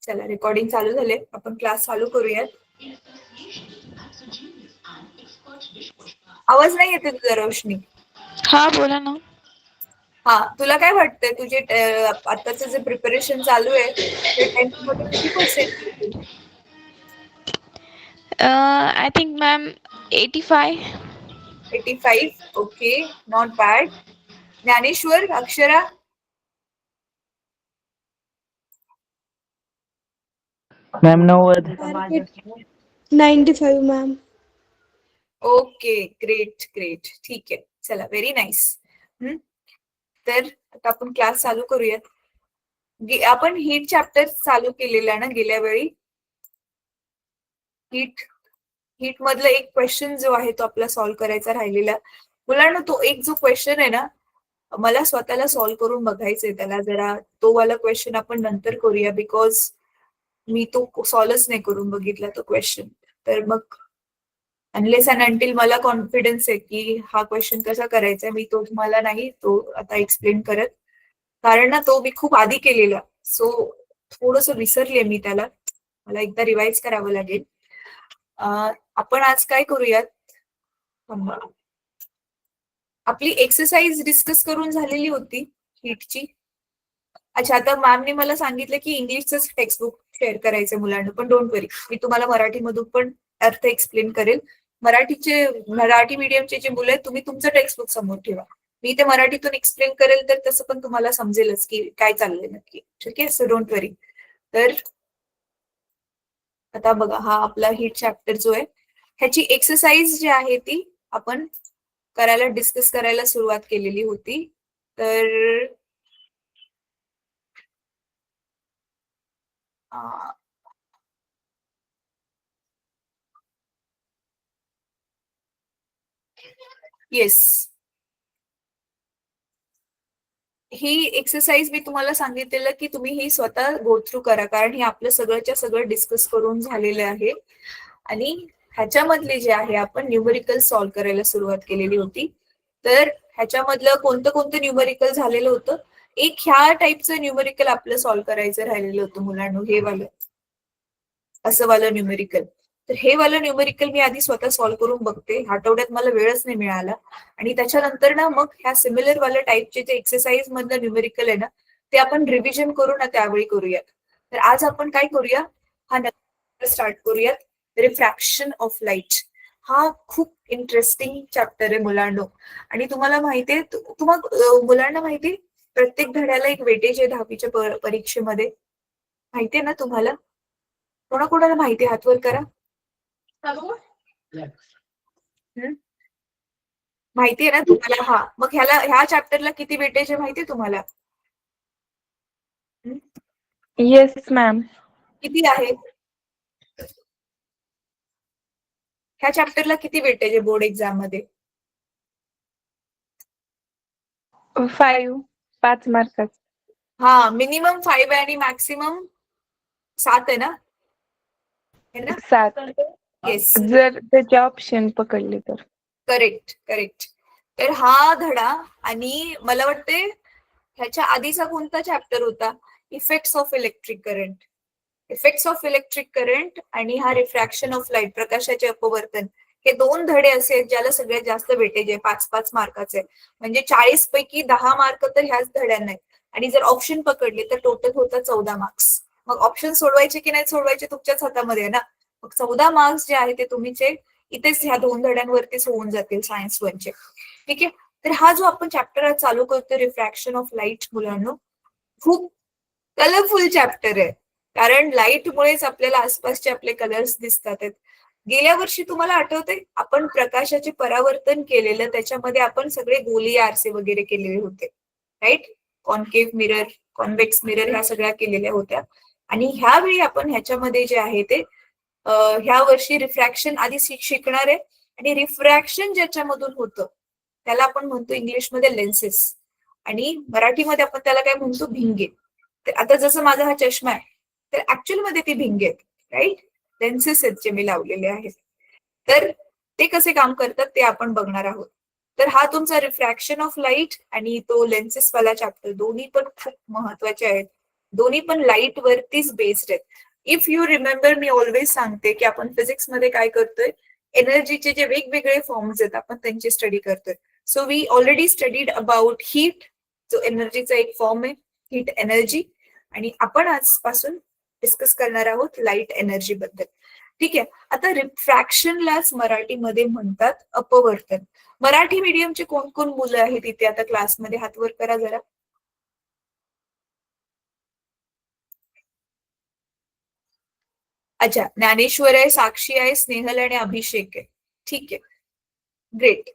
चला रेकॉर्डिंग चालू झाले, आपण क्लास चालू करूयात. आवाज नाही येते तुझा रोशनी? हा बोला ना. हा, तुला काय वाटतंय तुझे आताचं जे प्रिपरेशन चालू आहे ते 10th मध्ये किती पर्सेंट येतील? I think ma'am 85. 85. Okay, not bad. Dnyaneshwar, Akshara? Ma'am 90. 95 ma'am. Okay, great great, ठीक आहे. चला, व्हेरी नाईस. तर आता आपण क्लास चालू करूयात. आपण हीट चॅप्टर चालू केलेला ना गेल्या वेळी. हीट मधला एक क्वेश्चन जो आहे तो आपला सॉल्व्ह करायचा राहिलेला. मुलांना तो एक जो क्वेश्चन आहे ना, मला स्वतःला सॉल्व्ह करून बघायचंय त्याला. जरा तो वाला क्वेश्चन आपण नंतर करूया, बिकॉज मी तो सॉल्व्हच नाही करून बघितला तो क्वेश्चन. तर मग अनलेस अँड अंटिल मला कॉन्फिडन्स आहे की हा क्वेश्चन कसा करायचा, मी तो तुम्हाला नाही तो आता एक्सप्लेन करत, कारण ना तो मी खूप आधी केलेला. सो थोडस विसरले मी त्याला, मला एकदा रिवाइज करावं लागेल. आपण आज काय करूयात, आपली एक्सरसाइज डिस्कस करून झालेली होती हीटची. अच्छा, आता मॅमने मला सांगितलं की इंग्लिशच टेक्स्टबुक शेअर करायचं मुलांना, पण डोंट वरी, मी तुम्हाला मराठीमधून पण अर्थ एक्सप्लेन करेल. मराठी मीडियमचे जे मुलं आहेत, तुम्ही तुमचं टेक्स्टबुक समोर ठेवा, मी ते मराठीतून एक्सप्लेन करेल, तर तसं पण तुम्हाला समजेलच की काय चाललंय नक्की. ठीक आहे, सो डोंट वरी. तर आता बघा, हा आपला हीट चॅप्टर जो आहे ह्याची एक्सरसाइज जी आहे ती आपण करायला डिस्कस करायला सुरुवात केलेली होती. तर येस, ही एक्सरसाइज मी तुम्हाला सांगितलेलं की तुम्ही ही स्वतः गो थ्रू करा, कारण हे आपलं सगळंच्या सगळं डिस्कस करून झालेलं आहे. आणि ह्याच्यामधले जे आहे आपण न्यूमेरिकल सॉल्व्ह करायला सुरुवात केलेली होती. तर ह्याच्यामधलं कोणतं कोणतं न्यूमेरिकल झालेलं होतं, एक ह्या टाईपचं न्यूमेरिकल आपलं सॉल्व्ह करायचं राहिलेलं होतं मुलांना, हे वालं, असं वालं न्यूमेरिकल. तर हे वालं न्यूमेरिकल मी आधी स्वतः सॉल्व्ह करून बघते, आठवड्यात मला वेळच नाही मिळाला. आणि त्याच्यानंतर ना मग ह्या सिमिलर वाल्या टाईपचे जे एक्सरसाइज मधलं न्यूमेरिकल आहे ना, ते आपण रिव्हिजन करू ना त्यावेळी करूयात. तर आज आपण काय करूया, हा स्टार्ट करूयात, रिफ्रॅक्शन ऑफ लाईट. हा खूप इंटरेस्टिंग चॅप्टर आहे मुलांनो. आणि तुम्हाला माहितीये, तुम्हाला मुलांना माहिती, प्रत्येक धड्याला एक वेटेज आहे 10वीच्या परीक्षेमध्ये, माहितीये ना तुम्हाला? कोणाकोणाला माहिती, हात वर करा. माहितीये ना तुम्हाला? हा, मग ह्या चॅप्टरला किती वेटेज आहे माहितीये तुम्हाला? Yes ma'am. किती आहे ह्या चॅप्टरला, किती वेटेज आहे बोर्ड एक्झाम मध्ये? 5 मार्कात. हा, मिनिमम 5 आहे आणि मॅक्सिमम 7 आहे ना, है ना? 7, येस, जर त्याचे ऑप्शन पकडले तर. Correct correct. तर हा धडा, आणि मला वाटते ह्याच्या आधीचा कोणता चॅप्टर होता, effects of electric current. Effects of electric current आणि हा रिफ्रॅक्शन ऑफ लाईट, प्रकाशाचे अपवर्तन, हे दोन धडे असे आहेत ज्याला सगळ्यात जास्त वेटेज आहे, 5-5 मार्काचे. म्हणजे 40 पैकी 10 मार्क तर ह्याच धड्यांना आहेत. आणि जर ऑप्शन पकडले तर टोटल होतं 14 मार्क्स. मग ऑप्शन सोडवायचे की नाही सोडवायचे तुमच्याच हातामध्ये आहे ना. मग 14 मार्क्स जे आहे ते तुमचे इथेच ह्या दोन धड्यांवरतीच होऊन जातील, सायन्स 1चे. ठीक आहे. तर हा जो आपण चॅप्टर आज चालू करतो, रिफ्रॅक्शन ऑफ लाईट, मुलांनो खूप कलरफुल चॅप्टर आहे, कारण लाईटमुळेच आपल्याला आसपासचे आपले कलर्स दिसतात. गेल्या वर्षी तुम्हाला आठवतंय आपण प्रकाशाचे परावर्तन केलेलं, त्याच्यामध्ये आपण सगळे गोली आरसे वगैरे केलेले होते, right? Concave mirror, convex mirror, ह्या सगळ्या केलेल्या होत्या. आणि ह्यावेळी आपण ह्याच्यामध्ये जे आहे ते ह्या वर्षी रिफ्रॅक्शन आधी शिकणार आहे. आणि रिफ्रॅक्शन ज्याच्यामधून होतं त्याला आपण म्हणतो इंग्लिशमध्ये लेन्सेस, आणि मराठीमध्ये आपण त्याला काय म्हणतो, भिंगे. तर आता जसं माझा हा चष्मा आहे, तर ऍक्च्युअल मध्ये ती भिंगे आहेत, राईट? लेन्सेस आहेत जे मी लावलेले आहेत. तर ते कसे काम करतात ते आपण बघणार आहोत. तर हा तुमचा रिफ्रॅक्शन ऑफ लाईट आणि तो लेन्सेस वाला चॅप्टर, दोन्ही पण खूप महत्वाचे आहेत. दोन्ही पण लाईट वरतीच बेस्ड आहेत. If you remember, me always सांगते की आपण फिजिक्स मध्ये काय करतोय, एनर्जीचे जे वेगवेगळे फॉर्म्स आहेत आपण त्यांची स्टडी करतोय. So we already studied about heat, जो एनर्जीचा एक फॉर्म आहे, हीट एनर्जी. आणि आपण आजपासून डिस्कस करणार आहोत लाईट एनर्जी बद्दल. ठीक आहे. आता रिफ्रॅक्शनलाच मराठीमध्ये म्हणतात अपवर्तन. मराठी मीडियमचे कोण कोण मुलं आहेत इथे आता क्लासमध्ये? हात वर करा जरा. अच्छा, ज्ञानेश्वर आहे, साक्षी आहे, स्नेहल आणि अभिषेक आहे. ठीक आहे, ग्रेट.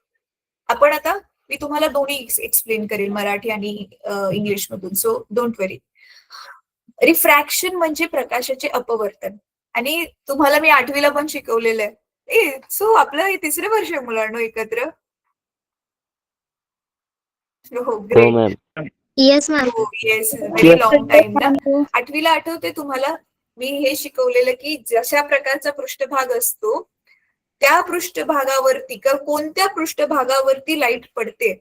आपण आता मी तुम्हाला दोन्ही एक्सप्लेन करेल, मराठी आणि इंग्लिश मधून, सो डोंट वरी. रिफ्रॅक्शन म्हणजे प्रकाशाचे अपवर्तन. आणि तुम्हाला मी 8वीला पण शिकवलेलं आहे. सो आपलं हे तिसरे वर्ष आहे मुलांना एकत्र. हो, ग्रेट. Yes ma'am. हो, येस, व्हेरी लॉंग टाइम ना. 8वीला आठवते तुम्हाला मी हे शिकवलेलं की जशा प्रकारचा पृष्ठभाग असतो त्या पृष्ठभागावरती किंवा कोणत्या पृष्ठभागावरती लाईट पडते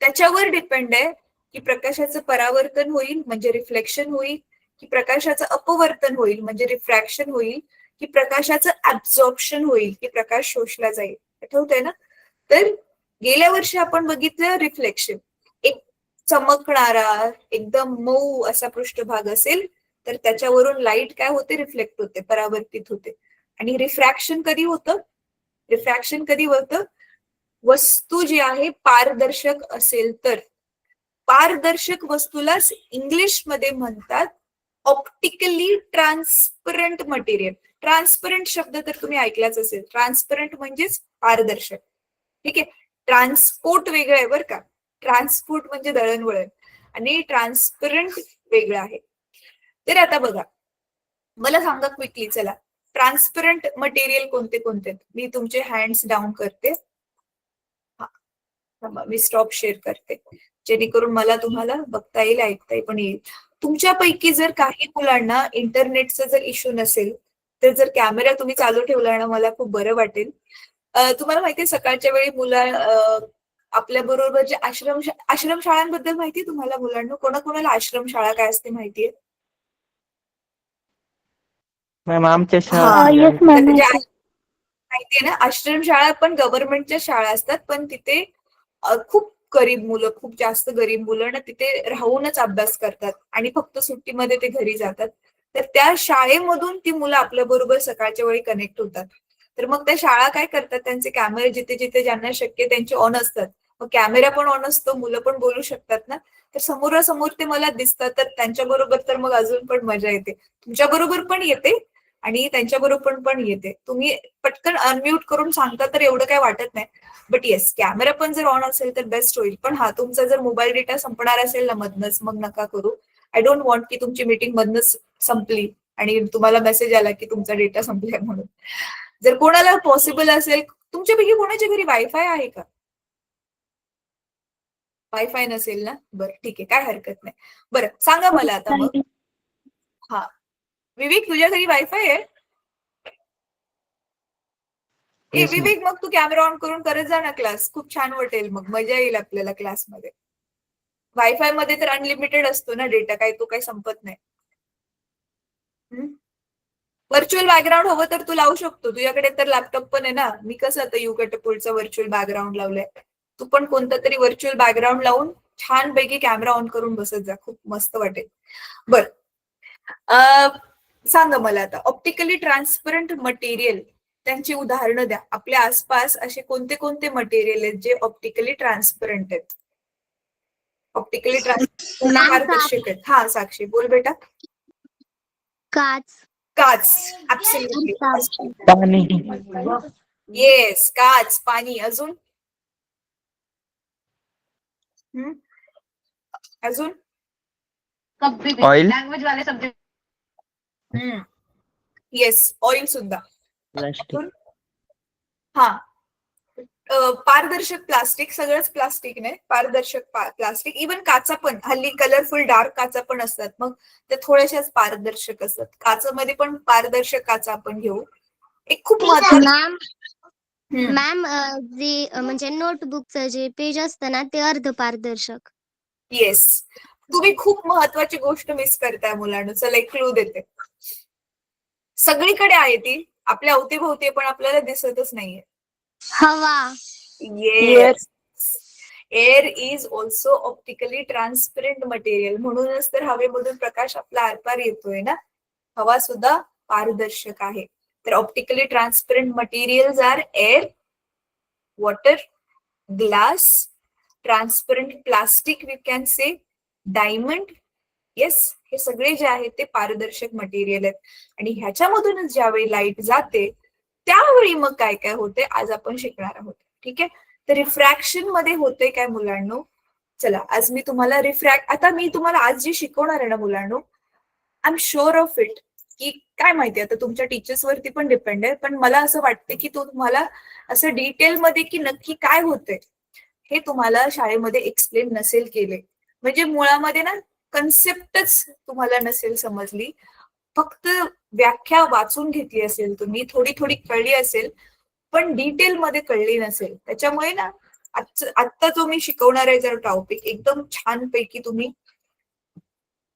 त्याच्यावर डिपेंड आहे की प्रकाशाचं परावर्तन होईल म्हणजे रिफ्लेक्शन होईल, की प्रकाशाचं अपवर्तन होईल म्हणजे रिफ्रॅक्शन होईल, की प्रकाशाचं ऍब्झॉर्प्शन होईल की प्रकाश शोषला जाईल. आठवतंय ना? तर गेल्या वर्षी आपण बघितलं रिफ्लेक्शन. एक चमकणारा एकदम मऊ असा पृष्ठभाग असेल तर त्याच्यावरून लाईट काय होते, रिफ्लेक्ट होते, परावर्तित होते. आणि रिफ्रॅक्शन कधी होतं? रिफ्रॅक्शन कधी होतं? वस्तू जी आहे पारदर्शक असेल तर. पारदर्शक वस्तूलाच इंग्लिशमध्ये म्हणतात ऑप्टिकली ट्रान्सपरंट मटेरियल. ट्रान्सपरंट शब्द तर तुम्ही ऐकलाच असेल. ट्रान्सपरंट म्हणजेच पारदर्शक. ठीक आहे. ट्रान्सपोर्ट वेगळं आहे बरं का. ट्रान्सपोर्ट म्हणजे दळणवळण आणि ट्रान्सपरंट वेगळं आहे. तर आता बघा, मला सांगा क्विकली, चला, ट्रान्सपरंट मटेरियल कोणते कोणते? मी तुमचे हँड्स डाऊन करते. मी स्टॉप शेअर करते जेणेकरून मला तुम्हाला बघता येईल, ऐकता येईल पण येईल. तुमच्यापैकी जर काही मुलांना इंटरनेटचा जर इश्यू नसेल तर जर कॅमेरा तुम्ही चालू ठेवला ना मला खूप बरं वाटेल. तुम्हाला माहितीये सकाळच्या वेळी मुलं आपल्या बरोबर जे आश्रम शाळांबद्दल माहितीये तुम्हाला मुलांना? कोणाकोणाला आश्रम शाळा काय असते माहितीये? मॅम आमच्या माहितीये ना, आश्रम शाळा पण गव्हर्नमेंटच्या शाळा असतात, पण तिथे खूप गरीब मुलं, खूप जास्त गरीब मुलं ना तिथे राहूनच अभ्यास करतात आणि फक्त सुट्टीमध्ये ते घरी जातात. तर त्या शाळेमधून ती मुलं आपल्या बरोबर सकाळच्या वेळी कनेक्ट होतात. तर मग त्या शाळा काय करतात, त्यांचे कॅमेरे जिथे जिथे ज्यांना शक्य त्यांचे ऑन असतात. मग कॅमेरा पण ऑन असतो, मुलं पण बोलू शकतात ना. तर समोरासमोर ते मला दिसतात, तर त्यांच्या बरोबर तर मग अजून पण मजा येते. तुमच्या बरोबर पण येते आणि त्यांच्या बरोबर पण येते. तुम्ही पटकन अनम्यूट करून सांगता तर एवढं काय वाटत नाही. बट येस, कॅमेरा पण जर ऑन असेल तर बेस्ट होईल. पण हा, तुमचा जर मोबाईल डेटा संपणार असेल ना मधनच, मग नका करू. आय डोंट वॉन्ट की तुमची मीटिंग मधनच संपली आणि तुम्हाला मेसेज आला की तुमचा डेटा संपलाय म्हणून. जर कोणाला पॉसिबल असेल, तुमच्यापैकी कोणाच्या घरी वायफाय आहे का? वायफाय नसेल ना, बरं ठीक आहे, काय हरकत नाही. बरं सांगा मला आता मग. हा, विवेक तुझ्या घरी वायफाय आहे? विवेक मग तू कॅमेरा ऑन करून करत जा ना क्लास, खूप छान वाटेल, मग मजा येईल आपल्याला क्लासमध्ये. वायफाय मध्ये तर अनलिमिटेड असतो ना डेटा, काही तो काही संपत नाही. व्हर्च्युअल बॅकग्राऊंड हवं तर तू लावू शकतो, तुझ्याकडे तर लॅपटॉप पण आहे ना. मी कसं आता युकॅटपोलचा व्हर्च्युअल बॅकग्राऊंड लावलाय, तू पण कोणता तरी व्हर्च्युअल बॅकग्राऊंड लावून छानपैकी कॅमेरा ऑन करून बसत जा, खूप मस्त वाटेल. बर, सांगा मला आता, ऑप्टिकली ट्रान्सपरंट मटेरियल त्यांची उदाहरणं द्या. आपल्या आसपास असे कोणते कोणते मटेरियल आहेत जे ऑप्टिकली ट्रान्सपरंट आहेत? ऑप्टिकली ट्रान्सपरंट पारदर्शक आहेत. हा साक्षी बोल बेटा. काच. काच, ऍब्सोल्युटली. पाणी. येस, काच, पाणी. अजून? अजून? ऑइल. येस, ऑइल सुद्धा. प्लास्टिक. हा, पारदर्शक प्लास्टिक, सगळंच प्लास्टिक नाही, पारदर्शक प्लास्टिक. इव्हन काचा पण, हल्ली कलरफुल डार्क काचा पण असतात, मग त्या थोड्याशाच पारदर्शक असतात. काचामध्ये पण पारदर्शक काचा आपण घेऊ. एक खूप महत्वाचं मॅम, जे म्हणजे नोटबुकचं जे पेज असतं ना ते अर्ध पारदर्शक. येस, तुम्ही खूप महत्वाची गोष्ट मिस करताय मुलांना. चला एक क्लू देते. सगळीकडे आहे ती, आपल्या अवतीभोवती, पण आपल्याला दिसतच नाहीये. हवा. Yes, air is also optically transparent material. म्हणूनच तर हवेमधून प्रकाश आपला आरपार येतोय ना. हवा सुद्धा पारदर्शक आहे. तर optically transparent materials are air, water, glass, transparent plastic, we can say diamond. Yes, हे सगळे जे आहेत ते पारदर्शक मटेरियल आहेत. आणि ह्याच्यामधूनच ज्यावेळी लाईट जाते त्यावेळी मग काय काय होते आज आपण शिकणार आहोत. ठीक आहे. तर रिफ्रॅक्शन मध्ये होते काय मुलांनो. चला आज मी तुम्हाला आता मी तुम्हाला आज जे शिकवणार आहे ना मुलांनो, I am sure of it की काय माहिती, आता तुमच्या टीचर्स वरती पण डिपेंड आहे, पण मला असं वाटतं की तो तुम्हाला असं डिटेलमध्ये की नक्की काय होतंय हे तुम्हाला शाळेमध्ये एक्सप्लेन नसेल केले. म्हणजे मुळामध्ये ना कन्सेप्टच तुम्हाला नसेल समजली, फक्त व्याख्या वाचून घेतली असेल तुम्ही, थोडी थोडी कळली असेल पण डिटेलमध्ये कळली नसेल. त्याच्यामुळे ना आत्ता जो मी शिकवणार आहे जर टॉपिक एकदम छान पैकी तुम्ही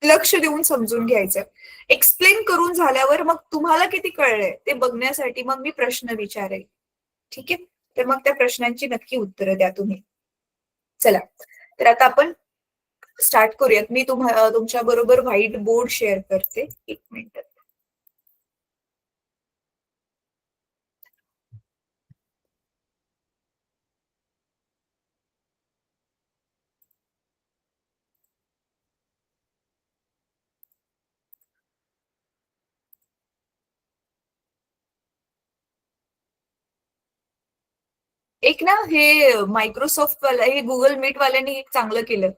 लक्ष देऊन समजून घ्यायचं. एक्सप्लेन करून झाल्यावर मग तुम्हाला किती कळलंय ते बघण्यासाठी मग मी प्रश्न विचारेल. ठीक आहे. तर मग त्या प्रश्नांची नक्की उत्तरं द्या तुम्ही. चला तर आता आपण स्टार्ट करूयात. मी तुमच्या बरोबर व्हाईट बोर्ड शेअर करते. एक मिनिट. एक ना हे मायक्रोसॉफ्ट वाला, हे गुगल मीट वाल्यांनी एक चांगलं केलं.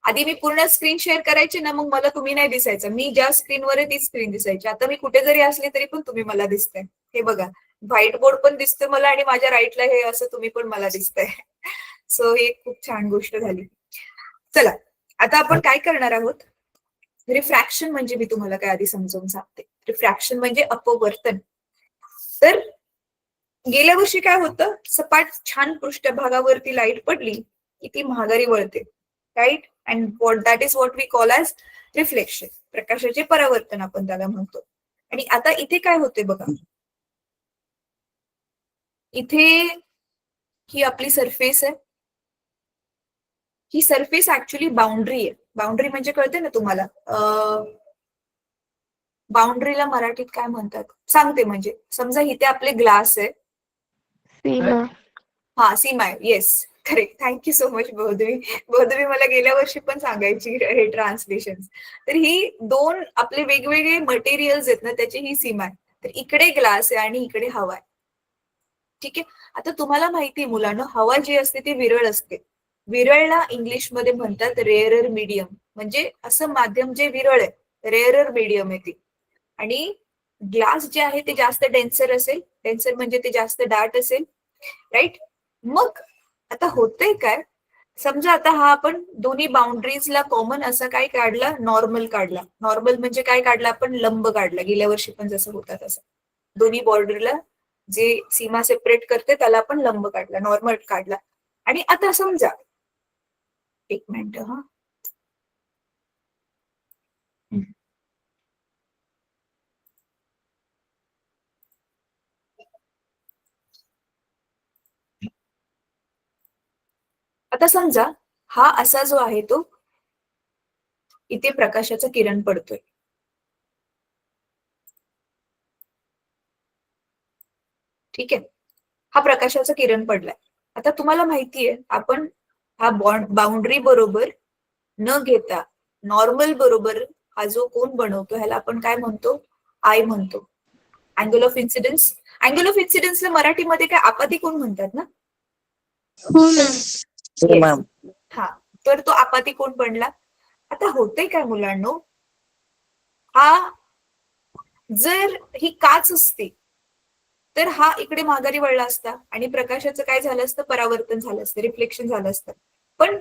आधी मी पूर्ण स्क्रीन शेअर करायची ना, मग मला तुम्ही नाही दिसायचं. मी ज्या स्क्रीनवर आहे ती स्क्रीन दिसायची. आता मी कुठे जरी असले तरी पण तुम्ही मला दिसताय. हे बघा, व्हाईट बोर्ड पण दिसतोय मला आणि माझ्या राईटला हे असं तुम्ही पण मला दिसताय. सो हे खूप छान गोष्ट झाली. चला आता आपण काय करणार आहोत. रिफ्रॅक्शन म्हणजे मी तुम्हाला काय आधी समजावून सांगते. रिफ्रॅक्शन म्हणजे अपवर्तन. तर गेल्या वर्षी काय होतं, सपाट छान पृष्ठभागावरती लाईट पडली की ती माघारी वळते. Right. And that is what we call as reflection. प्रकाशाचे परावर्तन आपण त्याला म्हणतो. आणि आता इथे काय होते बघा, इथे ही आपली सरफेस आहे. ही सरफेस ऍक्च्युली बाउंड्री आहे. बाउंड्री म्हणजे कळते ना तुम्हाला, बाउंड्रीला मराठीत काय म्हणतात सांगते. म्हणजे समजा इथे आपले ग्लास आहे. सीमा. हा, सीमा आहे. Yes, correct. Thank you so much Baudhvi. Baudhvi मला गेल्या वर्षी पण सांगायची हे ट्रान्सलेशन. तर ही दोन आपले वेगवेगळे मटेरियल्स आहेत ना, त्याची ही सीमा आहे. तर इकडे ग्लास आहे आणि इकडे हवा आहे. ठीक आहे. आता तुम्हाला माहिती आहे मुलांना, हवा जी असते ती विरळ असते. विरळला इंग्लिशमध्ये म्हणतात रेअरर मीडियम. म्हणजे असं माध्यम जे विरळ आहे, रेअरर मीडियम आहे ती. आणि ग्लास जे आहे ते जास्त डेन्सर असेल. डेन्सर म्हणजे ते जास्त दाट असेल. राईट. मग आता होतंय काय, समजा आता हा आपण दोन्ही बाउंड्रीजला कॉमन असं काय काढला, नॉर्मल काढला. नॉर्मल म्हणजे काय काढला आपण, लंब काढला. गेल्या वर्षी पण जसं होता तसं दोन्ही बॉर्डरला जे सीमा सेपरेट करते त्याला आपण लंब काढला, नॉर्मल काढला. आणि आता समजा, एक मिनिट हा, आता समजा हा असा जो आहे तो इथे प्रकाशाचा किरण पडतोय. ठीक आहे. हा प्रकाशाचा किरण पडलाय. आता तुम्हाला माहितीये आपण हा बाउंड्री बरोबर न घेता नॉर्मल बरोबर हा जो कोन बनवतो ह्याला आपण काय म्हणतो, आय म्हणतो. Angle of incidence. Angle of इन्सिडन्सला मराठीमध्ये काय आपाती कोन म्हणतात ना. हो मॅम. मॅम. हा, तर तो आपाती कोन बनला. आता होतंय काय मुलांनो, हा जर ही काच असती तर हा इकडे माघारी वळला असता आणि प्रकाशाचं काय झालं असतं, परावर्तन झालं असतं, रिफ्लेक्शन झालं असतं. पण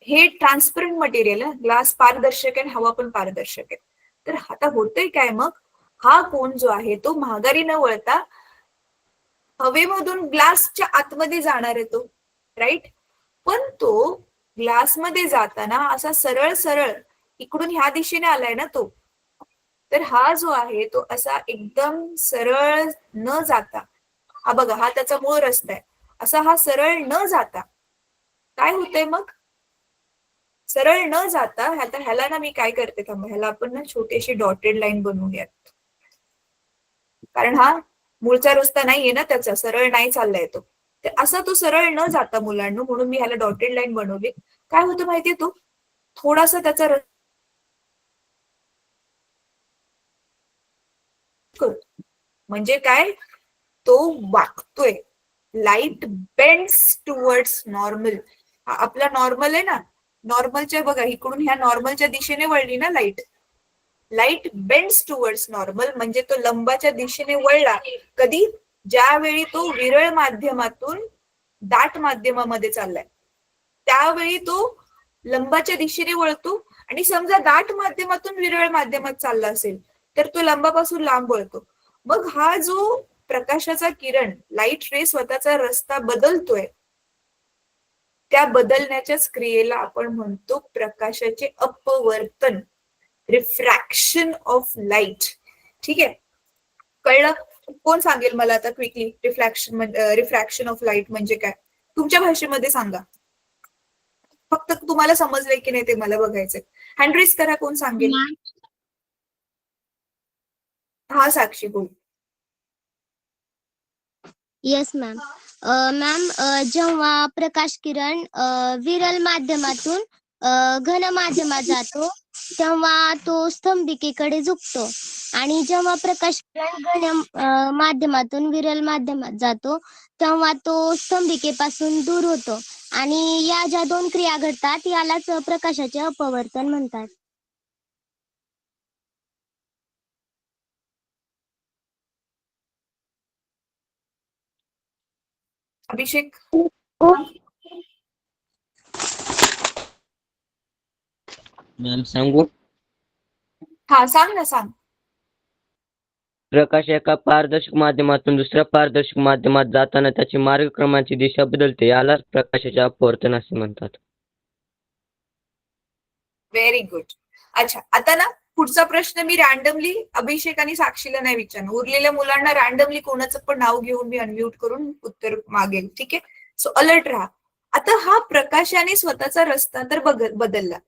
हे ट्रान्सपरंट मटेरियल आहे. ग्लास पारदर्शक आहे, हवा पण पारदर्शक आहे. तर आता होतंय काय, मग हा कोन जो आहे तो माघारी न वळता हवेमधून ग्लासच्या आतमध्ये जाणार आहे तो. राईट. पण तो ग्लासमध्ये जाताना असा सरळ सरळ इकडून ह्या दिशेने आलाय ना तो, तर हा जो आहे तो असा एकदम सरळ न जाता, हा बघा हा त्याचा मूळ रस्ता आहे, असा हा सरळ न जाता काय होतंय मग, सरळ न जाता ह्याला ना मी काय करते थांबा, ह्याला आपण ना छोटीशी डॉटेड लाईन बनवूयात, कारण हा मूळचा रस्ता नाहीये ना त्याचा, सरळ नाही चाललाय तो, तर असा तो सरळ न जाता मुलांना, म्हणून मी ह्याला डॉटेड लाईन बनवली. काय होतं माहितीये, तो थोडासा त्याचा म्हणजे काय, तो वाकतोय, लाईट बेंड्स टुवर्ड्स नॉर्मल. आपला नॉर्मल आहे ना, नॉर्मलच्या बघा इकडून ह्या नॉर्मलच्या दिशेने वळली ना light, light bends towards normal, म्हणजे तो लंबाच्या दिशेने वळला कधी, ज्यावेळी तो विरळ माध्यमातून दाट माध्यमामध्ये चाललाय, त्यावेळी तो लंबाच्या दिशेने वळतो. आणि समजा दाट माध्यमातून विरळ माध्यमात चालला असेल तर तो लंबापासून लांब वळतो. मग हा जो प्रकाशाचा किरण, लाईट रे स्वतःचा रस्ता बदलतोय, त्या बदलण्याच्याच क्रियेला आपण म्हणतो प्रकाशाचे अपवर्तन, रिफ्रॅक्शन ऑफ लाईट. ठीक आहे, कळलं? कोण सांगेल मला आता क्विकली, रिफ्रॅक्शन ऑफ लाईट म्हणजे काय, तुमच्या भाषेमध्ये सांगा, फक्त तुम्हाला समजलंय की नाही ते मला बघायचंय. हँड रेज करा, कोण सांगेल. हा साक्षी बोल. Yes ma'am. मॅम, जेव्हा प्रकाश किरण विरल माध्यमातून घन माध्यमात जातो तेव्हा तो स्तंभिकेकडे झुकतो, आणि जेव्हा प्रकाश किरण घन माध्यमातून विरल माध्यमात जातो तेव्हा तो स्तंभिकेपासून दूर होतो, आणि या ज्या दोन क्रिया घडतात यालाच प्रकाशाचे अपवर्तन म्हणतात. अभिषेक. मॅम सांगू, हा सांग ना, सांग. प्रकाश एका पारदर्शक माध्यमातून दुसऱ्या पारदर्शक माध्यमात जाताना त्याची मार्गक्रमणाची दिशा बदलते, यालाच प्रकाशाचे अपवर्तन असे म्हणतात. Very good. अच्छा, आता ना पुढचा प्रश्न मी रॅन्डमली अभिषेक आणि साक्षीला नाही विचारणार, उरलेल्या मुलांना रॅन्डमली कोणाचं पण नाव घेऊन मी अनम्यूट करून उत्तर मागेल. ठीक आहे, सो अलर्ट राहा. आता हा प्रकाशाने स्वतःचा रस्ता तर बदलला,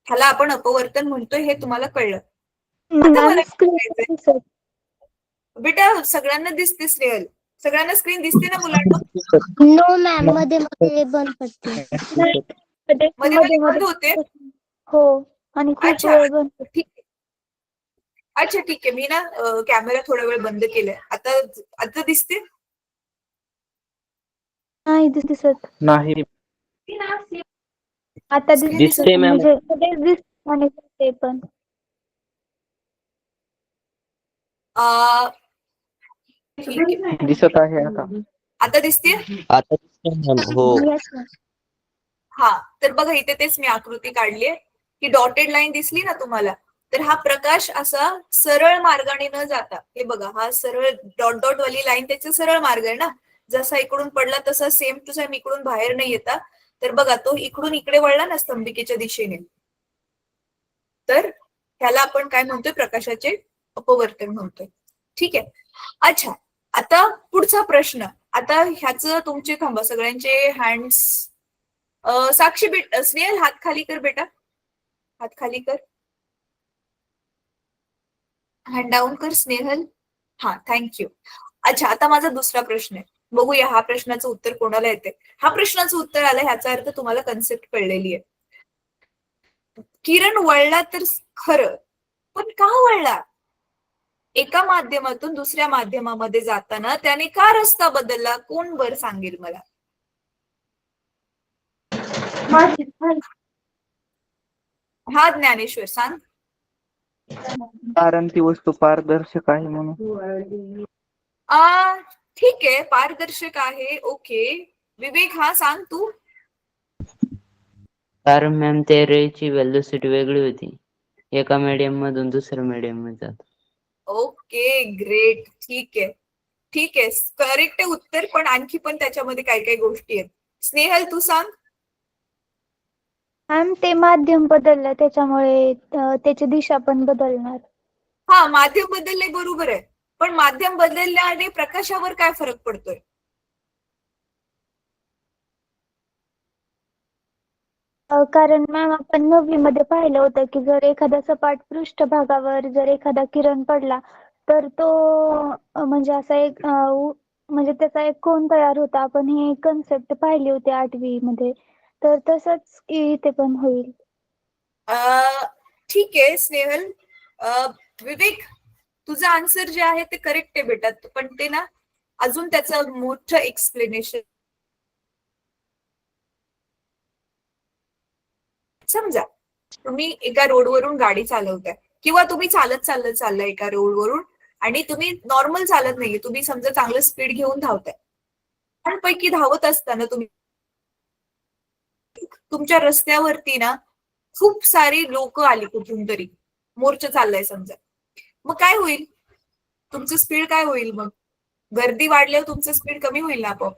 ह्याला आपण अपवर्तन म्हणतोय, हे तुम्हाला कळलं. आता मला विचारायचंय, बेटा सगळ्यांना दिसते स्नेहल, सगळ्यांना स्क्रीन दिसते ना मुलांना? नो मॅम, मध्ये मध्ये बंद पडते. मध्ये मध्ये बंद होते? हो, आणि खूप अच्छा वेळ बंद. ठीक आहे. अच्छा ठीक आहे, मी ना कॅमेरा थोडा वेळ बंद केलाय. आता आता दिसते? नाही दिसत नाही आता Screen दिसते मॅम. म्हणजे दिसत आणि ते पण. अं, ठीक आहे, दिसत आहे आता. आता दिसते? आता दिसते मॅम. हो. Yes, ma'am. हा, तर बघा इथे तेच मी आकृती काढली आहे, ही डॉटेड लाईन दिसली ना तुम्हाला, तर हा प्रकाश असा सरळ मार्गाने न जाता, हे बघा हा सरळ डॉट डॉट वाली लाईन त्याचा सरळ मार्ग आहे ना, जसा इकडून पडला तसा सेम टू सेम इकडून बाहेर नाही येता, तर बघा तो इकडून इकडे वळला ना स्तंभिकेच्या दिशेने, तर ह्याला आपण काय म्हणतोय, प्रकाशाचे अपवर्तन म्हणतोय. ठीक आहे, अच्छा आता पुढचा प्रश्न. आता ह्याचं तुमचे थांबा सगळ्यांचे हँड्स, साक्षी स्नेहल हात खाली कर बेटा, हात खाली कर, हँड डाऊन कर स्नेहल. हा, थँक्यू. अच्छा, आता माझा दुसरा प्रश्न आहे, बघूया हा प्रश्नाचं उत्तर कोणाला येते. हा प्रश्नाचं उत्तर आलं ह्याचा अर्थ तुम्हाला कन्सेप्ट कळलेली आहे. किरण वळला तर खरं, पण का वळला? एका माध्यमातून दुसऱ्या माध्यमामध्ये जाताना त्याने का रस्ता बदलला, कोण बर सांगेल मला? हा ज्ञानेश्वर सांग. कारण ती वस्तू पारदर्शक आहे म्हणून. ठीक आहे, पारदर्शक आहे, ओके. विवेक हा सांग तू. कारण मॅम त्या रेची व्हेलॉसिटी वेगळी होती, एका मीडियम मधून दुसऱ्या मीडियम मध्ये जात. ओके ग्रेट, ठीक आहे ठीक आहे, करेक्ट आहे उत्तर, पण आणखी पण त्याच्यामध्ये काय काय गोष्टी आहेत. स्नेहल तू सांग. मॅम ते माध्यम बदललं त्याच्यामुळे त्याची दिशा पण बदलणार. हा, माध्यम बदलले बरोबर आहे, पण माध्यम बदलल्याने प्रकाशावर काय फरक पडतोय? कारण मॅम आपण 9वी मध्ये पाहिलं होतं की जर एखाद्या सपाट पृष्ठभागावर जर एखादा किरण पडला तर तो म्हणजे असा एक म्हणजे त्याचा एक कोन तयार होता. आपण ही कन्सेप्ट पाहिली होती 8वी मध्ये. तर तसंच इथे पण होईल. ठीक आहे स्नेहल. विवेक, तुझं आन्सर जे आहे ते करेक्ट आहे बेटा, पण ते ना अजून त्याचं मोठं एक्सप्लेनेशन. समजा तुम्ही एका रोडवरून गाडी चालवताय किंवा तुम्ही चालत चाललाय एका रोडवरून आणि तुम्ही नॉर्मल चालत नाहीये, तुम्ही समजा चांगलं स्पीड घेऊन धावताय. पण पैकी धावत असताना तुम्ही तुमच्या रस्त्यावरती ना खूप सारी लोक आली कुठून तरी, मोर्चा चाललाय समजा, मग काय होईल? तुमचं स्पीड काय होईल? मग गर्दी वाढल्यावर तुमचं स्पीड कमी होईल ना आपोआप,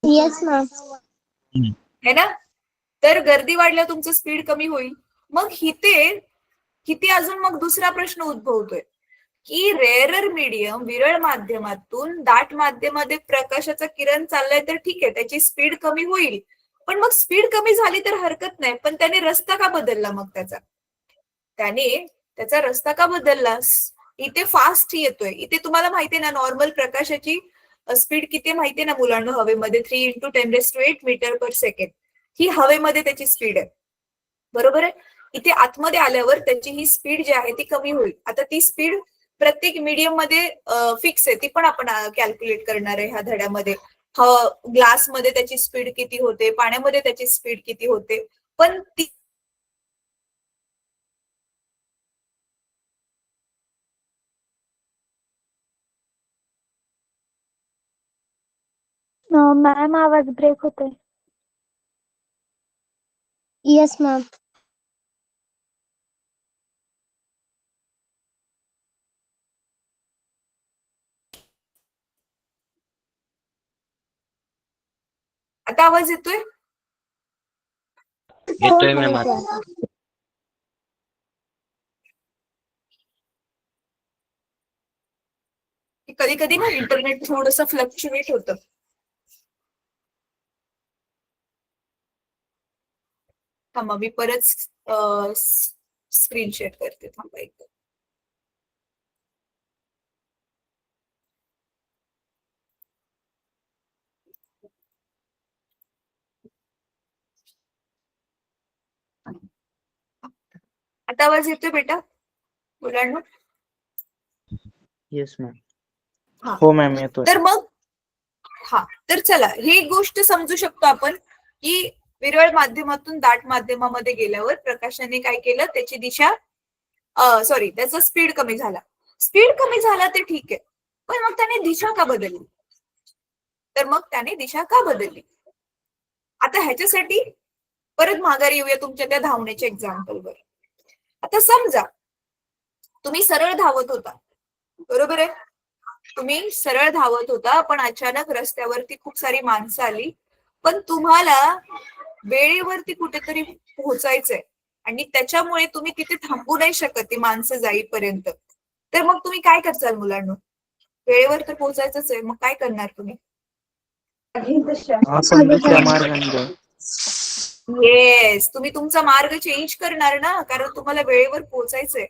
येस मॅम. है ना? तर गर्दी वाढल्यावर तुमचं स्पीड कमी होईल. मग किती अजून मग दुसरा प्रश्न उद्भवतोय की रेअरर मीडियम, विरळ माध्यमातून दाट माध्यमामध्ये प्रकाशाचा किरण चाललाय तर ठीक आहे, त्याची स्पीड कमी होईल. पण मग स्पीड कमी झाली तर हरकत नाही, पण त्याने रस्ता का बदलला? मग त्याचा रस्ता का बदलला? इथे फास्ट येतोय. इथे तुम्हाला माहितीये ना नॉर्मल प्रकाशाची स्पीड किती माहितीये ना मुलांना? हवेमध्ये 3 × 10⁸ मीटर/सेकंड ही हवेमध्ये त्याची स्पीड आहे, बरोबर आहे. इथे आतमध्ये आल्यावर त्याची ही स्पीड जी आहे ती कमी होईल. आता ती स्पीड प्रत्येक मीडियम मध्ये फिक्स आहे, ती पण आपण कॅल्क्युलेट करणार आहे ह्या धड्यामध्ये. ग्लासमध्ये त्याची स्पीड किती होते, पाण्यामध्ये त्याची स्पीड किती होते, पण ती मॅम आवाज ब्रेक होतोय. Yes ma'am. आता आवाज येतोय? येतोय मॅम आता. कधी कधी ना इंटरनेट थोडंसं फ्लक्च्युएट होतं. थांबा, मी परत स्क्रीन शेअर करते. थांबा एकदा. आता आवाज येतोय बेटा मुलांना? Yes ma'am. हा. हो मॅम येतोय. तर मग तर चला, ही गोष्ट समजू शकतो आपण की विरळ माध्यमातून दाट माध्यमामध्ये गेल्यावर प्रकाशाने काय केलं, त्याची दिशा त्याचा स्पीड कमी झाला. स्पीड कमी झाला ते ठीक आहे, पण मग त्याने दिशा का बदलली? आता ह्याच्यासाठी परत माघारी येऊया तुमच्या त्या धावण्याच्या एक्झाम्पलवर. आता समजा तुम्ही सरळ धावत होता, बरोबर आहे. तुम्ही सरळ धावत होता, पण अचानक रस्त्यावरती खूप सारी माणसं आली, पण तुम्हाला वेळेवरती कुठेतरी पोहोचायचंय आणि त्याच्यामुळे तुम्ही तिथे थांबू नाही शकत ती माणसं जाईपर्यंत. तर मग तुम्ही काय करचाल मुलांना? वेळेवर तर पोहोचायचंच आहे, मग काय करणार तुम्ही? आपण दुसऱ्या मार्गाने जाऊ. येस, तुम्ही तुमचा मार्ग चेंज करणार ना, कारण तुम्हाला वेळेवर पोहोचायचंय.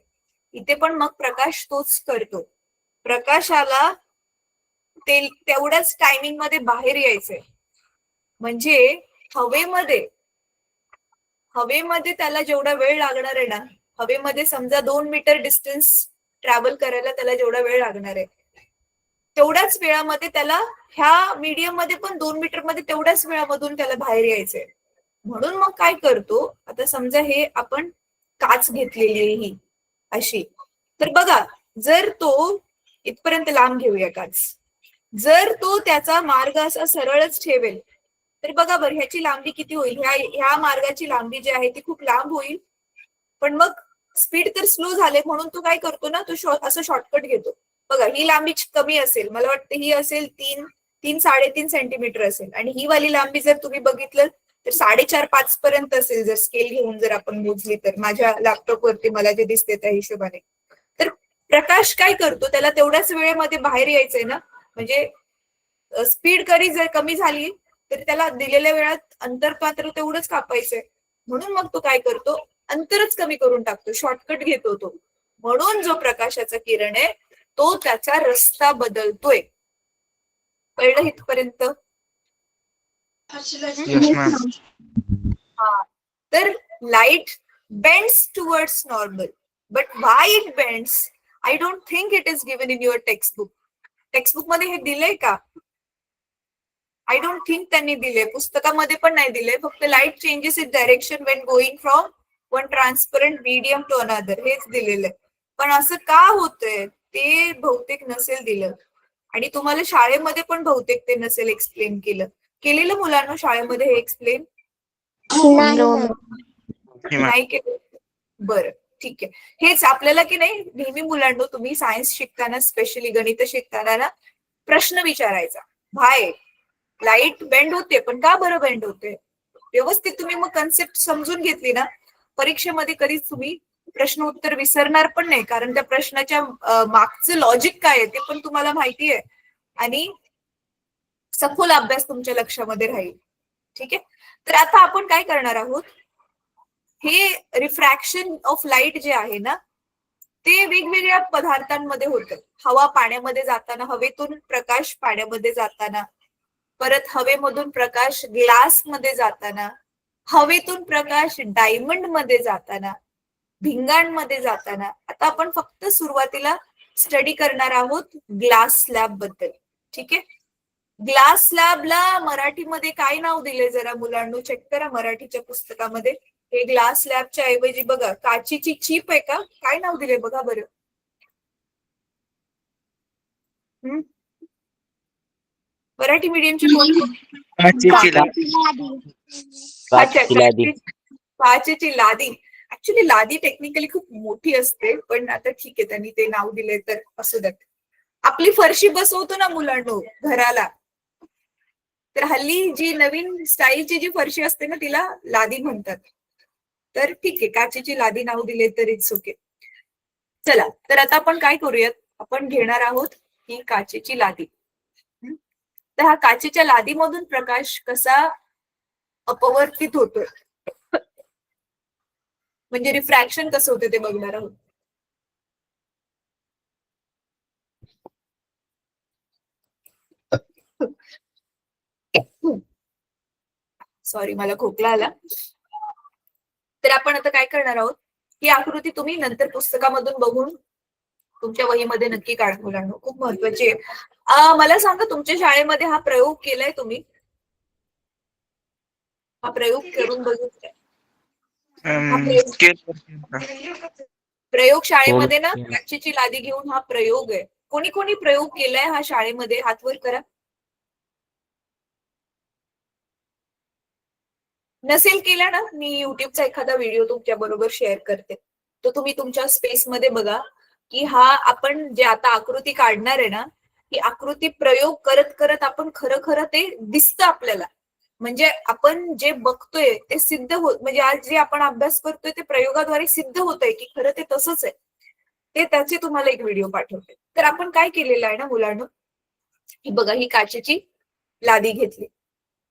इथे पण मग प्रकाश तोच करतो. प्रकाशाला तेवढ्याच टायमिंग मध्ये बाहेर यायचंय. म्हणजे हवेमध्ये त्याला जेवढा वेळ लागणार आहे ना, हवेमध्ये समजा 2 मीटर डिस्टन्स ट्रॅव्हल करायला त्याला जेवढा वेळ लागणार आहे, तेवढ्याच वेळामध्ये त्याला ह्या मीडियम मध्ये पण 2 मीटर मध्ये तेवढ्याच वेळामधून त्याला बाहेर यायचंय. म्हणून मग काय करतो, आता समजा हे आपण काच घेतलेली आहे ही अशी, तर बघा, जर तो इथपर्यंत लांब घेऊया काच, जर तो त्याचा मार्ग असा सरळच ठेवेल तर बघा बरं ह्याची लांबी किती होईल? ह्या मार्गाची लांबी जी आहे ती खूप लांब होईल, पण मग स्पीड तर स्लो झाले म्हणून तो काय करतो ना, तो असं शॉर्टकट घेतो. बघा, ही लांबी कमी असेल, मला वाटतं ही असेल 3-3.5 सेंटीमीटर असेल, आणि ही वाली लांबी जर तुम्ही बघितलं तर 4.5-5 पर्यंत असेल जर स्केल घेऊन जर आपण मोजली तर, माझ्या लॅपटॉप वरती मला जे दिसते त्या हिशोबाने. तर प्रकाश काय करतो, त्याला तेवढ्याच वेळेमध्ये बाहेर यायचंय ना, म्हणजे स्पीड करी जर कमी झाली तर त्याला दिलेल्या वेळात अंतर मात्र तेवढंच कापायचंय. म्हणून मग तो काय करतो, अंतरच कमी करून टाकतो, शॉर्टकट घेतो तो. म्हणून जो प्रकाशाचा किरण आहे तो त्याचा रस्ता बदलतोय. कळलं इथपर्यंत? Yes, ma'am. हा. तर light bends towards normal, but why it bends, I don't think it is given in your textbook. Textbook मध्ये हे दिलंय का? आय डोंट थिंक त्यांनी दिले, पुस्तकामध्ये पण नाही दिले. फक्त light changes it direction when going from one transparent medium to another हेच दिलेलं आहे. पण असं का होतंय ते बहुतेक नसेल दिलं, आणि तुम्हाला शाळेमध्ये पण बहुतेक ते नसेल एक्सप्लेन केलेलं मुलांना शाळेमध्ये हे एक्सप्लेन नाही मॅम. नाही केलं. बरं, ठीक आहे. हेच आपल्याला की नाही नेहमी मुलांना तुम्ही सायन्स शिकताना, स्पेशली गणित शिकताना ना, प्रश्न विचारायचा, भाय लाईट बेंड होते पण का बरं बेंड होते, व्यवस्थित तुम्ही मग कन्सेप्ट समजून घेतली ना, परीक्षेमध्ये कधीच तुम्ही प्रश्न उत्तर विसरणार पण नाही, कारण त्या प्रश्नाच्या मागचं लॉजिक काय आहे ते पण तुम्हाला माहिती आहे आणि सखोल अभ्यास तुमच्या लक्षामध्ये राहील. ठीक आहे. तर आता आपण काय करणार आहोत, हे रिफ्रॅक्शन ऑफ लाईट जे आहे ना ते वेगवेगळ्या पदार्थांमध्ये होतं. हवा पाण्यामध्ये जाताना, हवेतून प्रकाश पाण्यामध्ये जाताना, परत हवेमधून प्रकाश ग्लास मध्ये जाताना, हवेतून प्रकाश डायमंड मध्ये जाताना, भिंगांमध्ये जाताना. आता आपण फक्त सुरुवातीला स्टडी करणार आहोत ग्लास स्लॅब बद्दल. ठीक आहे. ग्लास स्लॅबला मराठीमध्ये काय नाव दिले जरा मुलांना चेक करा मराठीच्या पुस्तकामध्ये. हे ग्लास स्लॅबच्या ऐवजी बघा काचीची चीप आहे का, काय नाव दिले बघा बरं. मराठी मीडियमची कोण? काचेची लादी. ऍक्च्युली लादी टेक्निकली खूप मोठी असते, पण आता ठीक आहे त्यांनी ते नाव दिले तर असू द्यात. आपली फरशी बसवतो ना मुलांनो घराला, तर हल्ली जी नवीन स्टाईलची जी फरशी असते ना तिला लादी म्हणतात. तर ठीक आहे, काचेची लादी नाव दिले तर इट्स ओके. चला, तर आता आपण काय करूयात, आपण घेणार आहोत ही काचेची लादी. तर हा काचेच्या लादीमधून प्रकाश कसा अपवर्तित होतोय, म्हणजे रिफ्रॅक्शन कसं होते ते बघणार आहोत. सॉरी, मला खोकला आला. तर आपण आता काय करणार आहोत, ही आकृती तुम्ही नंतर पुस्तकामधून बघून तुमच्या वहीमध्ये नक्की काढा मुलांना, खूप महत्वाची आहे. मला सांगा, तुमच्या शाळेमध्ये हा प्रयोग केलाय तुम्ही? हा प्रयोग करून बघितलाय? प्रयोग शाळेमध्ये ना काचेची लादी घेऊन हा प्रयोग आहे. कोणी कोणी प्रयोग केलाय हा शाळेमध्ये, हात वर करा. नसेल केला ना, मी युट्यूबचा एखादा व्हिडिओ तुमच्या बरोबर शेअर करते, तो तुम्ही तुमच्या स्पेस मध्ये बघा की हा आपण जे आता आकृती काढणार आहे ना, ही आकृती प्रयोग करत करत आपण खरं खरं ते दिसतं आपल्याला, म्हणजे आपण जे बघतोय ते सिद्ध होत, म्हणजे आज जे आपण अभ्यास करतोय ते प्रयोगाद्वारे सिद्ध होत आहे की खरं ते तसंच आहे. ते त्याचे तुम्हाला एक व्हिडिओ पाठवते. तर आपण काय केलेलं आहे ना मुलांना, ही बघा ही काचेची लादी घेतली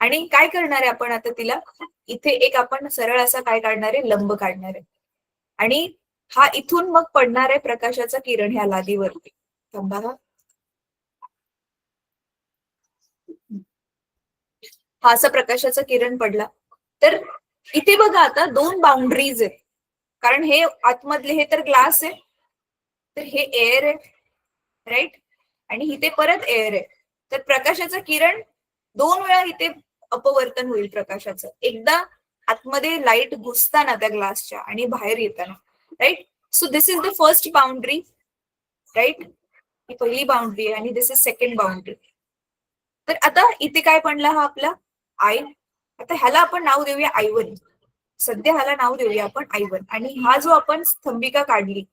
आणि काय करणार आहे आपण आता तिला, इथे एक आपण सरळ असा काय काढणार आहे, लंब काढणार आहे, आणि हा इथून मग पडणार आहे प्रकाशाचा किरण ह्या लादीवरती. थांबा, हा असा प्रकाशाचा किरण पडला. तर इथे बघा आता दोन बाउंड्रीज आहेत, कारण हे आतमधले हे तर ग्लास आहे, तर हे एअर आहे, राईट, आणि इथे परत एअर आहे. तर प्रकाशाचं किरण दोन वेळा इथे अपवर्तन होईल प्रकाशाचं, एकदा आतमध्ये लाईट घुसताना त्या ग्लासच्या आणि बाहेर येताना, right. So this is the first boundary, right, ही पहिली बाउंड्री आणि दिस इज सेकंड बाउंड्री. तर आता इथे काय पडला हा आपला आय. आता ह्याला आपण नाव देऊया I1, सध्या ह्याला नाव देऊया आपण I1, आणि हा जो आपण स्तंभिका काढली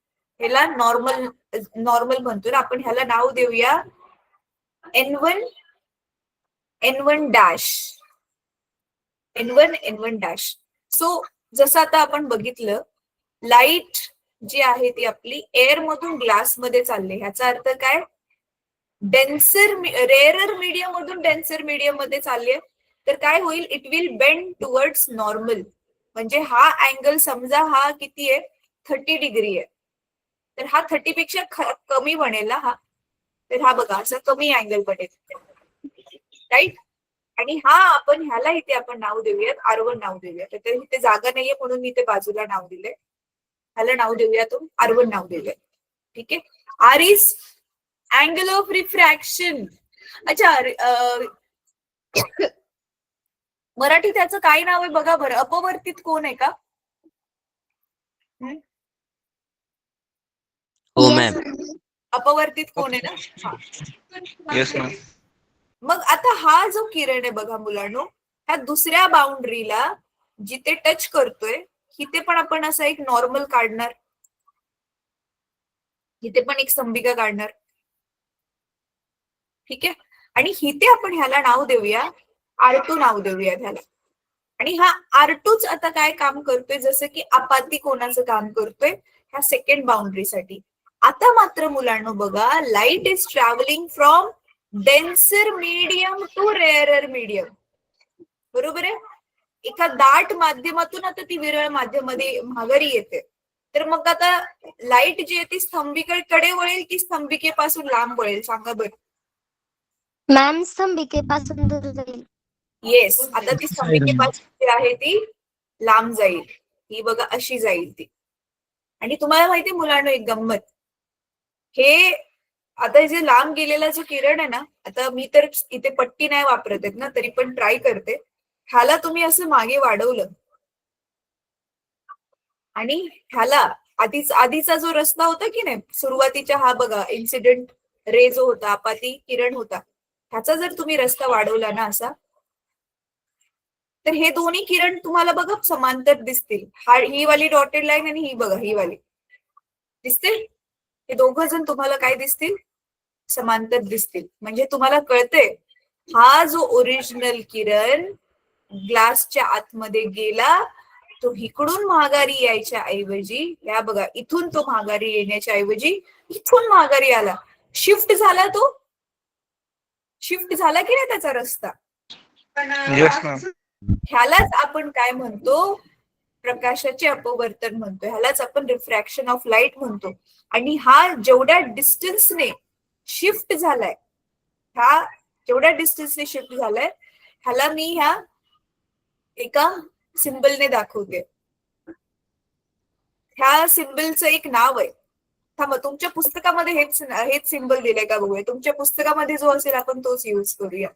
ह्याला नॉर्मल म्हणतो, आपण ह्याला नाव देऊया N1 dash. N1 N1 dash. So जसं आता आपण बघितलं, लाईट जी आहे ती आपली एअर मधून ग्लास मध्ये चालले. ह्याचा अर्थ काय? रेअरर मीडियम मधून डेन्सर मीडियम मध्ये चालले, तर काय होईल? It will bend towards normal. म्हणजे हा अँगल समजा हा किती आहे? 30 डिग्री आहे. तर हा 30 पेक्षा कमी बनेल ना हा. तर हा बघा असं कमी अँगल बनेल, राईट. आणि हा आपण ह्याला इथे आपण नाव देऊयात R1 नाव देऊयात. तर इथे जागा नाहीये म्हणून मी इथे बाजूला नाव दिले. ह्याला नाव देऊयात R1 नाव देऊयात. ठीक आहे. R is angle of refraction. अच्छा, मराठी त्याचं काय नाव आहे बघा बरं. अपवर्तित कोण आहे का? हो मॅम. अपवर्तित कोण आहे ना? हा. Yes ma'am. मग आता हा जो किरण आहे बघा मुलांनो, ह्या दुसऱ्या बाउंड्रीला जिथे टच करतोय इथे पण आपण असं एक नॉर्मल काढणार, इथे पण एक स्तंभिका काढणार. ठीक आहे. आणि इथे आपण ह्याला नाव देऊया R2 नाव देऊया ह्याला. आणि हा R2च आता काय काम करतोय? जसं की आपाती कोणाचं काम करतोय ह्या सेकंड बाउंड्रीसाठी. आता मात्र मुलांनो बघा, light is travelling from denser medium to rarer medium. बरोबर आहे. एका दाट माध्यमातून आता ती विरळ माध्यमामध्ये माघारी येते. तर मग आता लाईट जी आहे ती स्तंभिकेकडे वळेल की स्तंभिकेपासून लांब वळेल? सांगा बरं. मॅम स्तंभिकेपासून दूर जाईल. येस. आता ती स्तंभिकेपासून जी आहे ती लांब जाईल. ही बघा अशी जाईल ती. आणि तुम्हाला माहिती मुलांना एक गंमत, हे आता जे लांब गेलेला जो किरण आहे ना, आता मी तर इथे पट्टी नाही वापरत आहेत ना, तरी पण ट्राय करते. ह्याला तुम्ही असं मागे वाढवलं आणि ह्याला आधीचा जो रस्ता होता की नाही सुरुवातीच्या, हा बघा इन्सिडेंट रे जो होता, आपाती किरण होता, ह्याचा जर तुम्ही रस्ता वाढवला ना असा, तर हे दोन्ही किरण तुम्हाला बघा समांतर दिसतील. ही वाली डॉटेड लाईन आणि ही बघा ही वाली दिसते. हे दोघं जण तुम्हाला काय दिसतील? समांतर दिसतील. म्हणजे तुम्हाला कळतंय हा जो ओरिजिनल किरण ग्लासच्या आतमध्ये गेला, तो इकडून माघारी यायच्या ऐवजी, या बघा इथून तो माघारी येण्याच्या ऐवजी इथून माघारी आला. शिफ्ट झाला, तो शिफ्ट झाला की नाही त्याचा रस्ता. Yes ma'am. ह्यालाच आपण काय म्हणतो? प्रकाशाचे अपवर्तन म्हणतो. ह्यालाच आपण रिफ्रॅक्शन ऑफ लाईट म्हणतो. आणि हा जेवढ्या डिस्टन्सने शिफ्ट झालाय, हा जेवढ्या डिस्टन्सने शिफ्ट झालाय, ह्याला मी ह्या एका सिम्बलने दाखवते. ह्या सिम्बलचं एक नाव आहे. थांबा, तुमच्या पुस्तकामध्ये हेच सिम्बल दिलंय का बघूया. तुमच्या पुस्तकामध्ये जो असेल आपण तोच यूज करूया.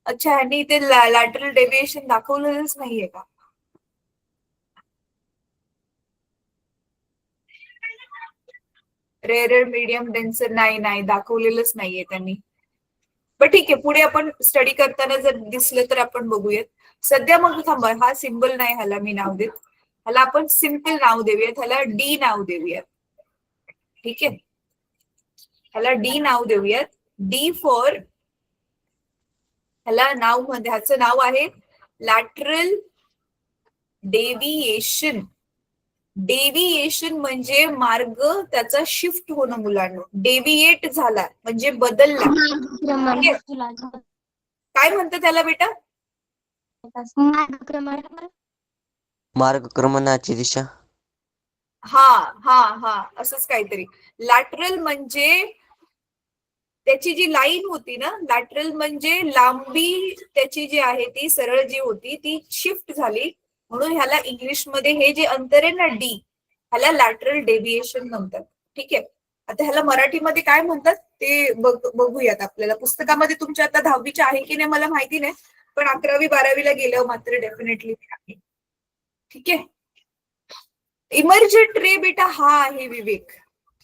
अच्छा, ह्यांनी इथे लॅटरल डेव्हिएशन दाखवलेलंच नाहीये का? रेअरर मीडियम डेन्सर नाही दाखवलेलंच नाहीये त्यांनी. पण ठीक आहे, पुढे आपण स्टडी करताना जर दिसलं तर आपण बघूयात. सध्या मग थांबा, हा सिम्बल नाही ह्याला मी नाव देत. ह्याला आपण सिम्पल नाव देऊयात. ह्याला डी नाव देऊयात. ठीक आहे, ह्याला डी नाव देऊयात. डी फॉर, ह्याला नाव मध्ये ह्याचं नाव आहे लॅटरल डेव्हिएशन. डेव्हिएशन म्हणजे मार्ग त्याचा शिफ्ट होणं मुलांना. डेव्हिएट झाला म्हणजे बदलला. काय म्हणतात त्याला बेटा? मार्गक्रमणाची दिशा. हा असंच काहीतरी. लॅटरल म्हणजे त्याची जी लाईन होती ना, लॅटरल म्हणजे लांबी त्याची जी आहे ती सरळ जी होती ती शिफ्ट झाली, म्हणून ह्याला इंग्लिश मध्ये हे जे अंतर आहे ना डी, ह्याला लॅटरल डेव्हिएशन म्हणतात. ठीक आहे. आता ह्याला मराठीमध्ये काय म्हणतात ते बघूयात. आपल्याला पुस्तकामध्ये तुमच्या आता 10वीच्या आहे की नाही मला माहिती नाही, पण 11वी 12वीला गेल्यावर मात्र डेफिनेटली आहे. ठीक आहे. इमर्जंट रे बेटा हा आहे विवेक.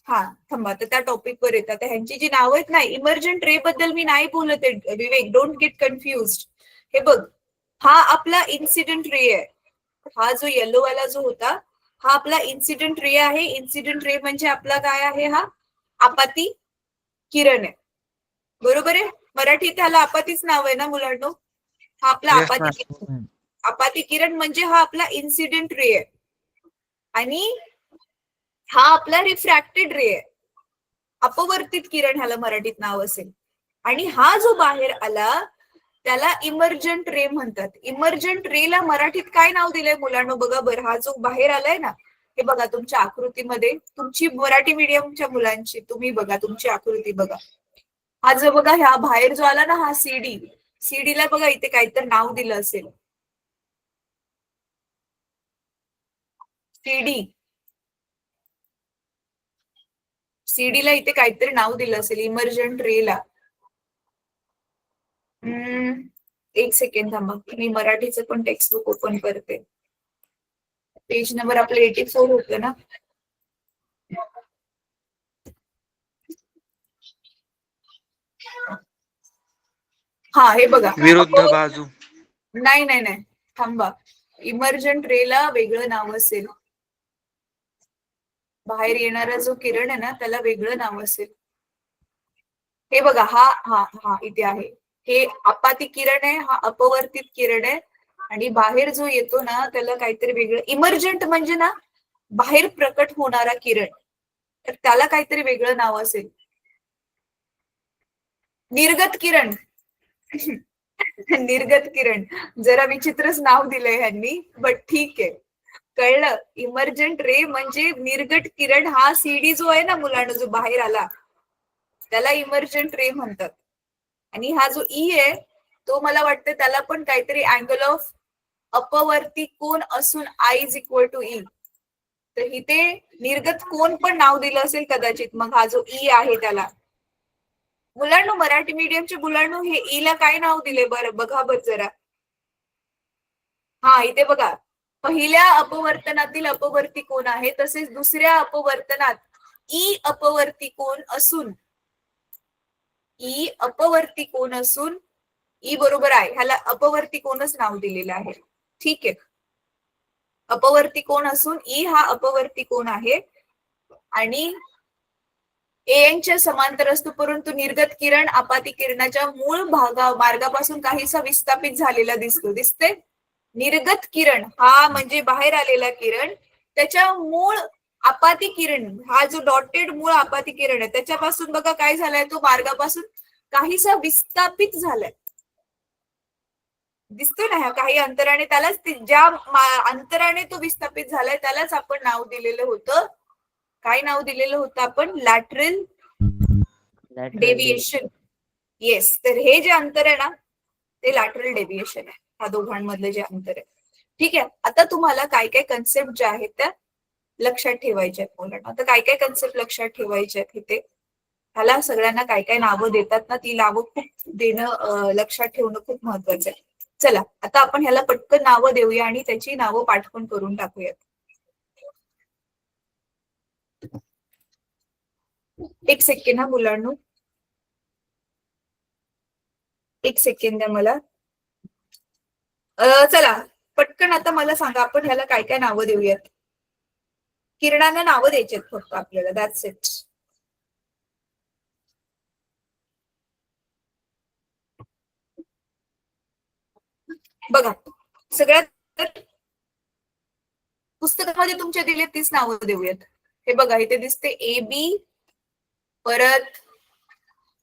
हा थांबा, तर त्या टॉपिक वर येतात. ह्यांची जी नावं आहेत ना, इमर्जंट रे बद्दल मी नाही बोलत आहे विवेक, डोंट गेट कन्फ्युज्ड. हे बघ, हा आपला इन्सिडेंट रे आहे. हा जो येलो वाला जो होता हा आपला इन्सिडेंट रे आहे. इन्सिडेंट रे म्हणजे आपला काय आहे? हा आपाती किरण आहे. बरोबर आहे. मराठीत ह्याला आपातीच नाव आहे ना मुलांनो. हा आपला Yes, आपाती ma'am. किरण. आपाती किरण म्हणजे हा आपला इन्सिडेंट रे आहे आणि हा आपला रिफ्रॅक्टेड रे आहे. अपवर्तित किरण ह्याला मराठीत नाव असेल. आणि हा जो बाहेर आला त्याला इमर्जंट रे म्हणतात. इमर्जंट रेला मराठीत काय नाव दिलंय मुलांनो बघा बरं. हा जो बाहेर आलाय ना, हे बघा तुमच्या आकृतीमध्ये, तुमची मराठी मीडियमच्या मुलांची तुम्ही बघा, तुमची आकृती बघा. हा जो बघा ह्या बाहेर जो आला ना हा सीडी, सीडीला बघा इथे काहीतरी नाव दिलं असेल. सीडी, सीडीला इथे काहीतरी नाव दिलं असेल इमर्जंट रेला. एक सेकंड थांबा, मी मराठीचं पण टेक्स्ट बुक ओपन करते. पेज नंबर आपलं 84 होतं ना. हा हे बघा, विरुद्ध बाजू. नाही नाही नाही थांबा, इमर्जंट रेला वेगळं नाव असेल. बाहेर येणारा जो किरण आहे ना त्याला वेगळं नाव असेल. हे बघा हा हा हा इथे आहे. हे आपाती किरण आहे, हा अपवर्तित किरण आहे. आणि बाहेर जो येतो ना त्याला काहीतरी वेगळं. इमर्जंट म्हणजे ना बाहेर प्रकट होणारा किरण, तर त्याला काहीतरी वेगळं नाव असेल. निर्गत किरण. निर्गत किरण जरा विचित्रच नाव दिलंय ह्यांनी, बट ठीक आहे, कळलं. इमर्जंट रे म्हणजे निर्गत किरण. हा सीडी जो आहे ना मुलांना जो बाहेर आला त्याला इमर्जंट रे म्हणतात. आणि हा जो ई आहे तो मला वाटतं त्याला पण काहीतरी अँगल ऑफ अपवर्ती कोन असून I is equal to E, तर इथे निर्गत कोन पण नाव दिलं असेल कदाचित. मग हा जो ई आहे त्याला, मुलांनो मराठी मीडियमच्या मुलांनो हे ई ला काय नाव दिले बरं बघा बरं जरा. हा इथे बघा, पहिल्या अपवर्तनातील अपवर्ती कोन आहे, तसेच दुसऱ्या अपवर्तनात ई अपवर्ती कोन असून, ई अपवर्ती कोन असून ई बरोबर आहे, ह्याला अपवर्ती कोनच नाव दिलेलं आहे. ठीक आहे, अपवर्ती कोन असून ई हा अपवर्ती कोन आहे आणि एनच्या समांतर असतो, परंतु निर्गत किरण आपाती किरणाच्या मूळ मार्गापासून काहीसा विस्थापित झालेला दिसतो. दिसते निर्गत किरण हा म्हणजे बाहेर आलेला किरण, त्याच्या मूळ आपाती किरण हा जो डॉटेड मूळ आपाती किरण आहे त्याच्यापासून बघा काय झालाय, तो मार्गापासून काहीसा विस्थापित झालाय. दिसतो ना ह्या काही अंतराने, त्यालाच ज्या अंतराने तो विस्थापित झालाय त्यालाच आपण नाव दिलेलं होतं. काय नाव दिलेलं होतं आपण? Lateral deviation. येस, तर हे जे अंतर आहे ना ते लॅटरल डेव्हिएशन आहे, ह्या दोघांमधलं जे अंतर आहे. ठीक आहे, आता तुम्हाला काय काय कन्सेप्ट ज्या आहेत त्या लक्षात ठेवायच्या आहेत मुलांना. आता काय काय कन्सेप्ट लक्षात ठेवायच्या आहेत इथे, ह्याला सगळ्यांना काय काय नावं देतात ना ती नावं खूप देणं लक्षात ठेवणं खूप महत्वाचं आहे. चला आता आपण ह्याला पटकन नावं देऊया आणि त्याची नावं पाठवून करून टाकूयात. एक सेकंड हा मुलांनो, एक सेकंड द्या मला. चला पटकन आता मला सांगा आपण ह्याला काय काय नावं देऊयात. किरणांना नावं द्यायची आहेत फक्त आपल्याला, दॅट्स इट. बघा सगळ्यात पुस्तकामध्ये तुमच्या दिले तीच नावं देऊयात. हे बघा इथे दिसते ए बी, परत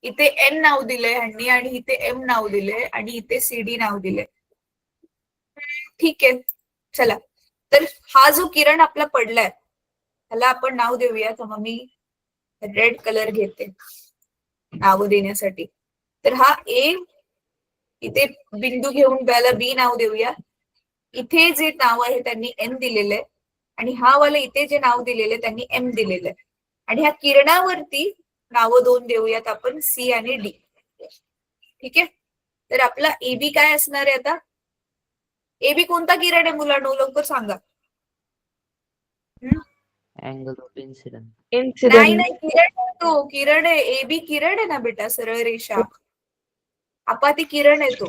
इथे एन नाव दिलंय ह्यांनी, आणि इथे एम नाव दिलंय, आणि इथे सीडी नाव दिलंय. ठीक आहे, चला तर हा जो किरण आपला पडलाय त्याला आपण नाव देऊया. तर मग मी रेड कलर घेते नाव देण्यासाठी. तर हा ए, इथे बिंदू घेऊन त्याला बी नाव देऊया. इथे जे नाव आहे त्यांनी एन दिलेलं आहे, आणि हा वाला इथे जे नाव दिलेलं आहे त्यांनी एम दिलेलं आहे. आणि ह्या किरणावरती नावं दोन देऊयात आपण, सी आणि डी. ठीक आहे, तर आपला एबी काय असणार आहे आता? एबी कोणता किरण आहे मुलांनो, लवकर सांगा. Angle of incidence. नाही नाही, किरण आहे तो, किरण आहे. एबी किरण आहे ना बेटा, सरळ रेषा. आपाती किरण आहे तो.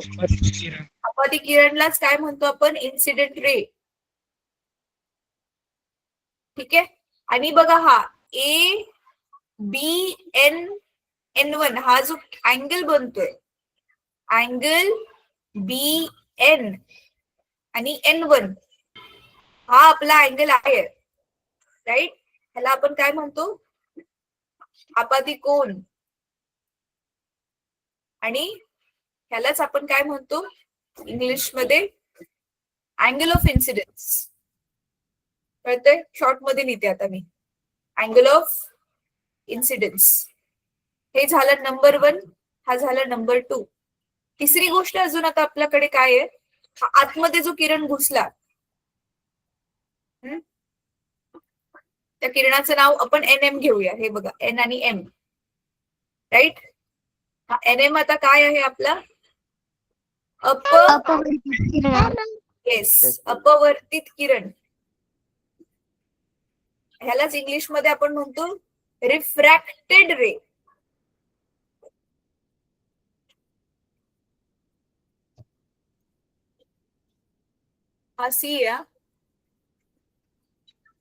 आपाती किरणलाच काय म्हणतो आपण? Incident ray. ठीक आहे, आणि बघा हा ए बी एन N1 हा जो अँगल बनतोय, अँगल बी एन आणि N1 हा आपला अँगल आहे, राईट. ह्याला आपण काय म्हणतो? आपाती कोन. आणि ह्यालाच आपण काय म्हणतो इंग्लिशमध्ये? Angle of incidence. कळतंय? शॉर्ट मध्ये लिहिते आता मी, अँगल ऑफ इन्सिडेन्स. हे झालं नंबर 1, हा झाला नंबर 2. तिसरी गोष्ट अजून आता आपल्याकडे काय आहे? हा आतमध्ये जो किरण घुसला, त्या किरणाचं नाव आपण NM घेऊया. हे बघा, N आणि M, राईट. हा NM आता काय आहे आपला? अपवर्तित किरण. येस, अपवर्तित किरण. ह्यालाच इंग्लिश मध्ये आपण म्हणतो रिफ्रॅक्टेड रे. हा C आहे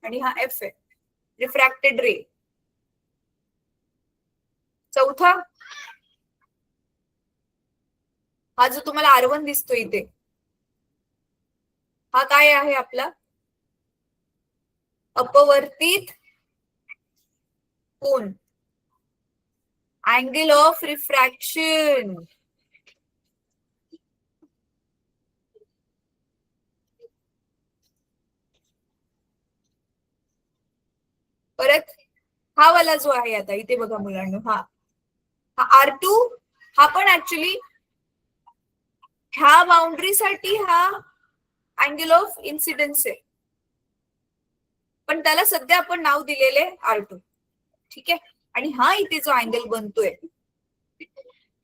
आणि हा F आहे, रिफ्रॅक्टेड रे. चौथा, हा जो तुम्हाला R1 दिसतो इथे, हा काय आहे आपला? अपवर्तित कोन, अँगल ऑफ रिफ्रॅक्शन. परत हा वाला जो आहे आता इथे बघा मुलांनो, हा R2, हा पण ऍक्च्युली ह्या बाउंड्रीसाठी हा अँगल ऑफ इन्सिडेन्स आहे, पण त्याला सध्या आपण नाव दिलेले R2. ठीक आहे. आणि हा इथे जो अँगल बनतोय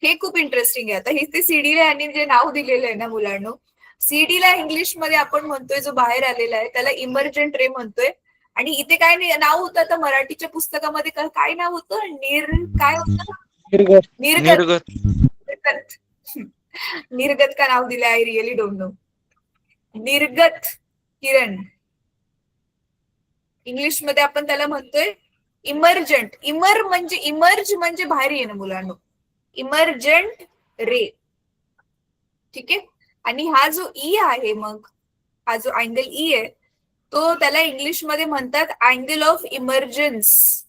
हे खूप इंटरेस्टिंग आहे. आता हे ते CD ला आणि जे नाव दिलेलं आहे ना मुलांनो, CD ला इंग्लिश मध्ये आपण म्हणतोय, जो बाहेर आलेला आहे त्याला इमर्जंट रे म्हणतोय. आणि इथे काय नाव होतं आता मराठीच्या पुस्तकामध्ये? काय नाव होतं? काय होतं? निर्गत. निर्गत का नाव दिलं? I really don't know. निर्गत किरण. इंग्लिश मध्ये आपण त्याला म्हणतोय इमर्जंट. इमर्ज म्हणजे बाहेर येणं मुलांनो, इमर्जंट रे. ठीक आहे. आणि हा जो E आहे, मग हा जो अँगल E आहे तो त्याला इंग्लिश मध्ये म्हणतात अँगल ऑफ इमर्जन्स.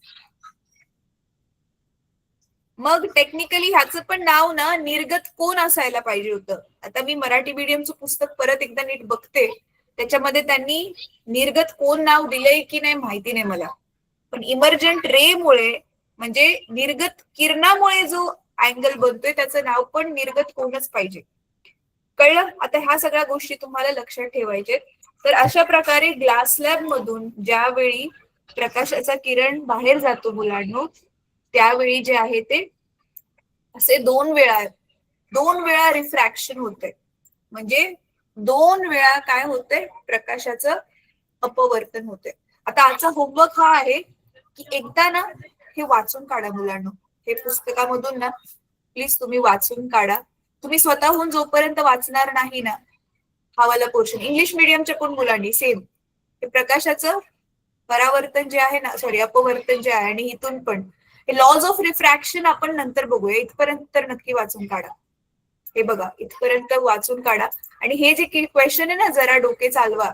मग टेक्निकली ह्याचं पण नाव ना निर्गत कोन असायला पाहिजे होतं. आता मी मराठी मीडियमचं पुस्तक परत एकदा नीट बघते, त्याच्यामध्ये त्यांनी निर्गत कोन नाव दिलंय की नाही माहिती नाही मला, पण इमर्जंट रे मुळे म्हणजे निर्गत किरणामुळे जो अँगल बनतोय त्याचं नाव पण निर्गत कोनच पाहिजे. कळलं? आता ह्या सगळ्या गोष्टी तुम्हाला लक्षात ठेवायचे. तर अशा प्रकारे ग्लास स्लॅब मधून ज्यावेळी प्रकाशाचा किरण बाहेर जातो मुलांनो, त्यावेळी जे आहे ते असे 2 वेळा रिफ्रॅक्शन होते. म्हणजे 2 वेळा काय होते? प्रकाशाचं अपवर्तन होते. आता आजचा होमवर्क हा आहे की एकदा ना हे वाचून काढा मुलांनो. हे पुस्तकामधून ना प्लीज तुम्ही वाचून काढा. तुम्ही स्वतःहून जोपर्यंत वाचणार नाही ना, हा वाला पोर्शन इंग्लिश मिडियमच्या पण मुलांनी सेम हे प्रकाशाचं परावर्तन जे आहे ना, सॉरी अपवर्तन जे आहे, आणि इथून पण हे लॉज ऑफ रिफ्रॅक्शन आपण नंतर बघूया. इथपर्यंत तर नक्की वाचून काढा. हे बघा, इथपर्यंत वाचून काढा. आणि हे जे क्वेश्चन आहे ना, जरा डोके चालवा,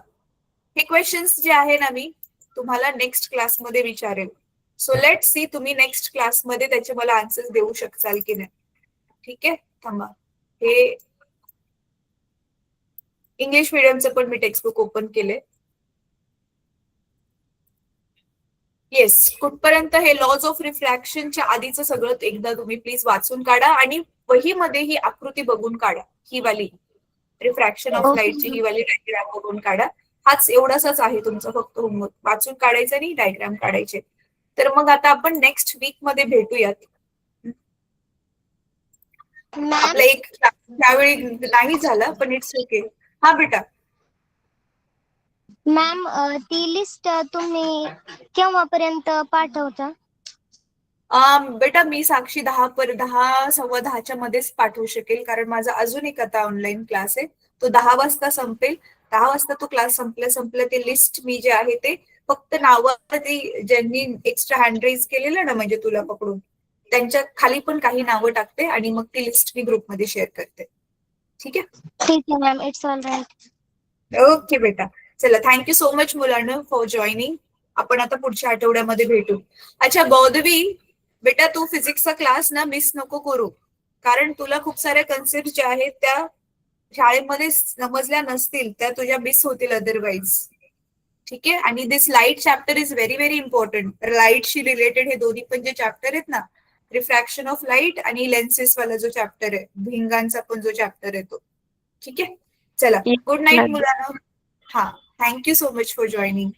हे क्वेश्चन्स जे आहे ना मी तुम्हाला नेक्स्ट क्लासमध्ये विचारेल. सो लेट सी तुम्ही नेक्स्ट क्लासमध्ये त्याचे मला आन्सर्स देऊ शकाल की नाही. ठीक आहे. थांबा, हे इंग्लिश मिडियमचं पण मी टेक्स्टबुक ओपन केले. येस, कुठपर्यंत हे लॉज ऑफ रिफ्रॅक्शनच्या आधीचं सगळं एकदा तुम्ही प्लीज वाचून काढा आणि वहीमध्ये ही आकृती बघून काढा. ही वाली रिफ्रॅक्शन ऑफ लाईटची ही वाली डायग्राम बघून काढा. हाच एवढासाच आहे तुमचा फक्त होमवर्क, वाचून काढायचं आणि डायग्राम काढायचे. तर मग आता आपण नेक्स्ट वीक मध्ये भेटूयात. आपला एक त्यावेळी नाही झाला पण इट्स ओके. हा बेटा. मॅम ती लिस्ट तुम्ही केव्हापर्यंत पाठवता? बेटा मी साक्षी 10 सव्वा 10च्या मध्येच पाठवू शकेल, कारण माझा अजून एक आता ऑनलाईन क्लास आहे, तो 10 वाजता संपेल. 10 वाजता तो क्लास संपल्या ते लिस्ट मी जे आहे ते फक्त नावावरती ज्यांनी एक्स्ट्रा हँड रेज केलेलं ना, म्हणजे तुला पकडून त्यांच्या खाली पण काही नावं टाकते आणि मग ती लिस्ट मी ग्रुपमध्ये शेअर करते. ठीक आहे. ठीक आहे ma'am, it's all right. Okay बेटा, चला थँक्यू सो मच मुलांना फॉर जॉईनिंग. आपण आता पुढच्या आठवड्यामध्ये भेटू. अच्छा बौद्धवी बेटा, तू फिजिक्सचा क्लास ना मिस नको करू, कारण तुला खूप साऱ्या कन्सेप्ट ज्या आहेत त्या शाळेमध्ये समजल्या नसतील, त्या तुझ्या मिस होतील अदरवाईज. ठीक आहे. आणि this light chapter is very very important. लाईटशी रिलेटेड हे दोन्ही पण जे चॅप्टर आहेत ना, रिफ्रॅक्शन ऑफ लाईट आणि लेन्सेस वाला जो चॅप्टर आहे, भिंगांचा पण जो चॅप्टर आहे तो. ठीक आहे. चला गुड नाईट मुलांना. हा, thank you so much for joining.